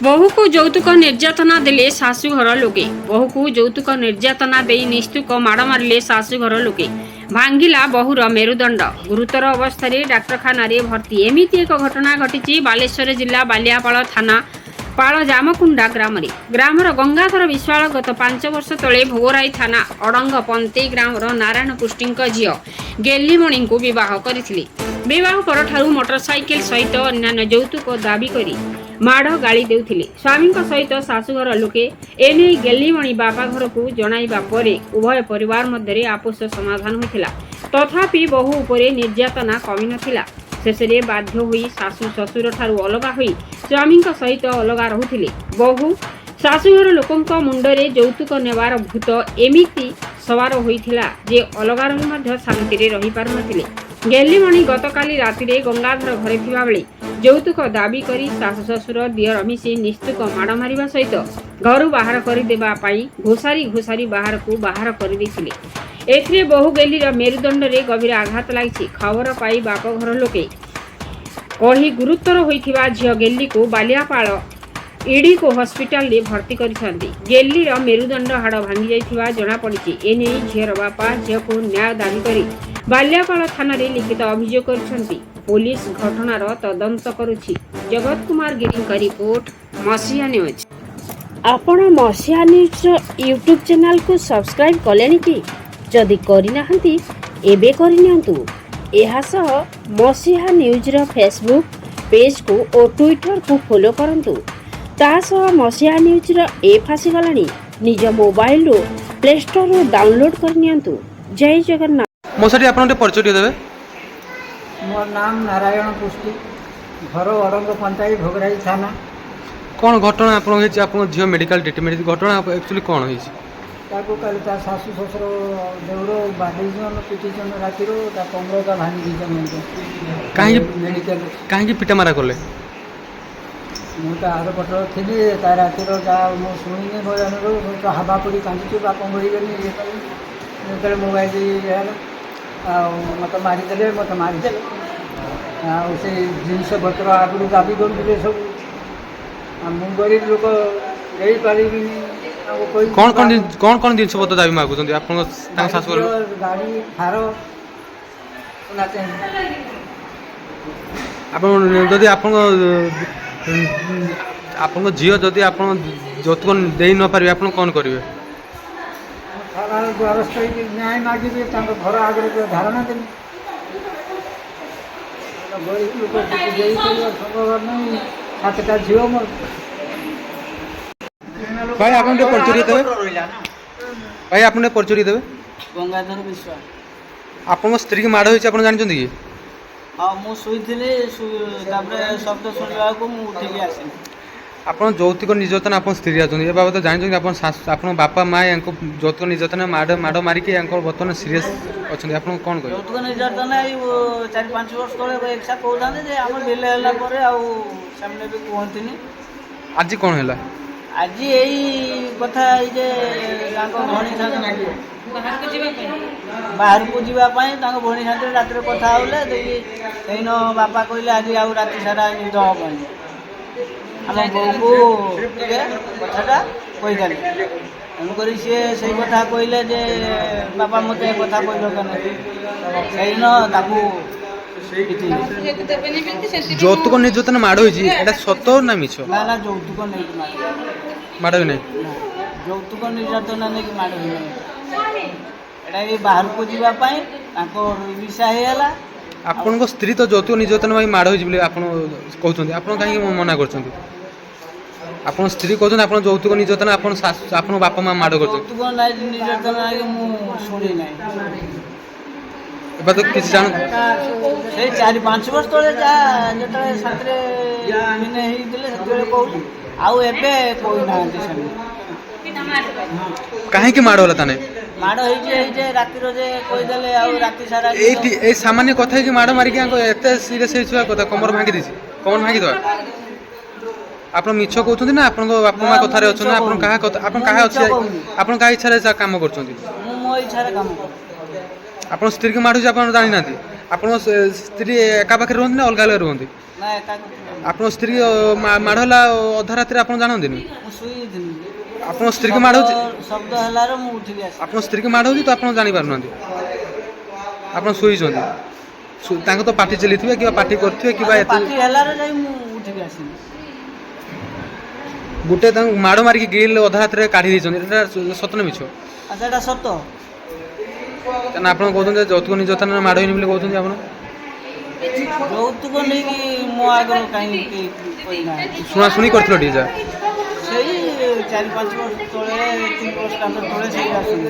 बहु को यौतुक निर्यातना देले शाशुघर लोके बहु यौतुक निर्यातना दे निस्तुक माड़ मारे शाशुघर लोके भांगिला बहुर मेरुदंड गुरुतर अवस्था डाक्तखाना भर्ती एमिति एक घटना घटी बालेश्वर जिला बालियापाल थाना पाल जामकुंडा ग्रामर गंगाधर विश्वाल गत 5 वर्ष तले भोगराई थाना अड़ंग पंते ग्रामर नारायण पुष्टि झील गेलीमणि को बह करथिले। विवाह पर मोटरसाइकेल सहित अन्य यौतुक दाबी करी माड़ गाड़ी देउथिले। स्वामी सहित शाशुघर लोके एने गेलीमणि बापा घर को जणाइबा परे उभय परिवार मध्य आपोष समाधान होइथिला। तथापि बहु उपरे निर्यातना कमी नथिला। शेषे बाध्य होई शाशु शशुर ठारू अलगा होई स्वामी सहित अलगा रहुथिले। बहु शाशुघर लोकंक मुंडरे यौतुक नेवार भूत एमिति सवार होइथिला जे अलगा रही मध्य शांति रे रही पार नथिले। गेलीमणि गतकाली रातिरे गंगाधर घरे थिबा बेले यौतुक दाबी करी शाशु शशुर दियर मिसी निस्तुक माड़ मारिबा सहित घर बाहर करदेबा पाई घोषारी घोषारी बाहर को बाहर कर देथिले। एथिरे बहु गेलीर मेरुदंड रे गभीर आघात लागिछि। खबर पाई बाप घर लोके कही गुरुतर होइथिबा झियो गेली को बालियापाल ईडी को हॉस्पिटल रे भर्ती करिसंती। गेलीर मेरुदंड हाड़ भांगी जाइथिबा जणा पड़िछि। एने झियर बापा झियो को न्याय दाबी करी बालियापाल थाना रे लिखित अभियोग करिसंती। पुलिस घटनार तदंत करुछि। जगत कुमार गिरी का रिपोर्ट मसिया न्यूज। आपण मसिया न्यूज यूट्यूब चैनल को सब्सक्राइब कलेनि कि जदि करिनाहंती एबे करिनियंतु। एहा सह मसिया न्यूज रो फेसबुक पेज को और ट्विटर को फॉलो करंतु। ता सह मसिया न्यूज रो ऐप आसी गलानी निज मोबाइल रो प्ले स्टोर रो डाउनलोड करनियंतु। जय जगन्नाथ। मोसाटी आपन परिचय देबे। मोर नाम नारायण पुष्टि घर अरंग पंचायत भोगराई थाना। कौन घटना आपन झील मेडिकल ट्रिटमेंट घटना एक्चुअली कौन होइछि? ताको कल ता शाशु शशुर देउरो बाधीजन पिटिजन रातिरो ता कमरका भांगी दीजन काहे मेडिकल काहे पिटा मारा करले? मु ता आर पटर थिली ता रातिरो जा मु सुनिने भयानरो तो हवा पड़ी कांदी बाप मरि गनी ये कल मोबाइल यार मत मारिदेले से जिनस पत्र आगु दाबी करुले सब मु गरीब लोक यही पारि कौन कौन कौन कौन जिनस पत्र दाबी मागुଛନ୍ତି ଆପଣ ତାଙ୍କ ଶାଶୁ गाड़ी फार ଆପଣ ଯଦି ଆପଣଙ୍କ ଝିଅ ଯଦି ଆପଣ ଯୌତୁକ ଦେଇ ନ ପାରିବେ ଆପଣ କ'ଣ କରିବେ? थाना द्वारस्थ न्याय मागिबे घर आगे धारणा देवी गरीब लोक संभव नहीं हाथटा झील मोर भाई आपन परिचय देबे। भाई आपन परिचय देबे। गंगाधर विश्वास। आपन स्त्री के माड़ होइछ आपन जानछन्ती कि? हाँ मु शुईथिले तापरे शब्द सुनला को मु उठिक आसिली। आपन यौतुक निर्यातना आपन स्त्री आछन्ती ए बाबत जानछन्ती आपन आपन बापा मां यांको यौतुक निर्यातना माड़ मारी के यांको बर्तमान सीरियस अछन्ती आपन कोन कहै? यौतुक निर्यातना 4-5 वर्ष तले एकसा कहउथाने जे हमर ढिले हला परे आ सामने भी कहंतिनी। आज कोन हैला? आज एई कथा ए जे तांको भणी साथे बाहर को जीवा पाए तांको भणी साथे रात रे कथा होले देखि एनो बापा कहले आज आ रात सारा निद होबनी आम बो को कथाटा कहीदेले तेणुक सी से कथा कहले जे बापा मत कथा कहल যৌতুক নির্যাতন মাড় হয়েছি এটা সত্য না মিছ? না না যৌতুক নেই মাড় হই নাই। যৌতুক নির্যাতন নেই মাড় হই নাই এটা এই বাহারକୁ ଯିବା ପାଇଁ ତାଙ୍କ ବିଷା ହେଇଗଲା। ଆପଣଙ୍କ ସ୍ତ୍ରୀ ତ ଯୌତୁକ ନିର୍ଯାତନ ପାଇଁ ମାଡ଼ ହୋଇଛି ବୋଲି ଆପଣ କହୁଛନ୍ତି ଆପଣ କାହିଁକି ମନା କରୁଛନ୍ତି? ଆପଣ ସ୍ତ୍ରୀ କହୁଛନ୍ତି ଆପଣ ଯୌତୁକ ନିର୍ଯାତନ ଆପଣ ବାପା ମା ମାଡ଼ କରୁଛନ୍ତି। ଯୌତୁକ ନିର୍ଯାତନ ମୁଁ ଶୁଣି ନାହିଁ। ଏବେ ତ କିଛି ଜାଣୁ ସେଇ 4-5 ବର୍ଷ ତଳେ ଯାହା ଯେତେବେଳେ ସାଥିରେ ମାନେ ହେଇଥିଲେ ସେତେବେଳେ କହୁଛି ଆଉ ଏବେ କହୁନାହାନ୍ତି ସେମିତି। କାହିଁକି ମାଡ଼ ହେଲା ତାନେ? ମାଡ଼ ହେଇଛି ଏଇ ଯେ ରାତିର ଯେ କହିଦେଲେ ଆଉ ରାତି ସାରା ଏଇ ସାମାନ୍ୟ କଥା ହେଇକି ମାଡ଼ ମାରିକି ଏତେ ସିରିୟସ୍ ହେଇଥିବା କଥା କମର ଭାଙ୍ଗି ଦେଇଛି କମର ଭାଙ୍ଗି ଦେବା ଆପଣ ମିଛ କହୁଛନ୍ତି ନା ଆପଣଙ୍କ ବାପା ମା କଥାରେ ଅଛନ୍ତି ନା ଆପଣ କାହା କଥା ଆପଣ କାହା ଅଛି ଆପଣ କାହା ଇଚ୍ଛାରେ କାମ କରୁଛନ୍ତି? ମୁଁ ମୋ ଇଚ୍ଛାରେ କାମ କରୁଛି। ଆପଣ ସ୍ତ୍ରୀକି ମାଡ଼ୁଛି ଆପଣ ଜାଣିନାହାନ୍ତି? ଆପଣ ସ୍ତ୍ରୀ ଏକା ପାଖରେ ରୁହନ୍ତି ନା ଅଲଗା ଅଲଗା ରୁହନ୍ତି? ନା ଏକା ଆପଣ ସ୍ତ୍ରୀ ମାଡ଼ ହେଲା ଅଧା ରାତିରେ ଆପଣ ଜାଣନ୍ତିନି? ମୁଁ ଶୋଇଥିଲି। ଆପଣ ସ୍ତ୍ରୀକି ମାଡ଼ ହେଉଛି, ଶବ୍ଦ ହେଲାରୁ ମୁଁ ଉଠିକି ଆସିଲି। ଆପଣ ସ୍ତ୍ରୀକି ମାଡ଼ ହେଉଛି ତ ଆପଣ ଜାଣିପାରୁନାହାନ୍ତି? ଆପଣ ଶୋଇଛନ୍ତି, ତାଙ୍କ ତ ପାଟି ଚାଲିଥିବେ କିମ୍ବା ପାଟି କରିଥିବେ କିମ୍ବା ଏତେ ପାଟି ହେଲାରୁ ଯାଇ ମୁଁ ଉଠିକି ଆସିଲି। ଗୋଟେ ତାଙ୍କୁ ମାଡ଼ ମାରିକି ଗ୍ରିଲ୍ ଅଧା ରାତିରେ କାଢ଼ି ଦେଇଛନ୍ତି, ଏଟା ସତ ନା ମିଛ? ଆଉ ସେଇଟା ସତ। କାରଣ ଆପଣ କହୁଛନ୍ତି ଯେ ଯୌତୁକ ନିର୍ଯାତନାରେ ମାଡ଼ ହେଇନି ବୋଲି କହୁଛନ୍ତି ଆପଣ। ଯୌତୁକ ନେଇକି ମୋ ଆଗରୁ କାହିଁକି କହିନାହାନ୍ତି? ଶୁଣାଶୁଣି କରିଥିଲ ଟିକେ ଯା? ସେଇ 4-5 ବର୍ଷ ତଳେ 3 ବର୍ଷ ତଳେ ସେଇ ଆସୁଛି।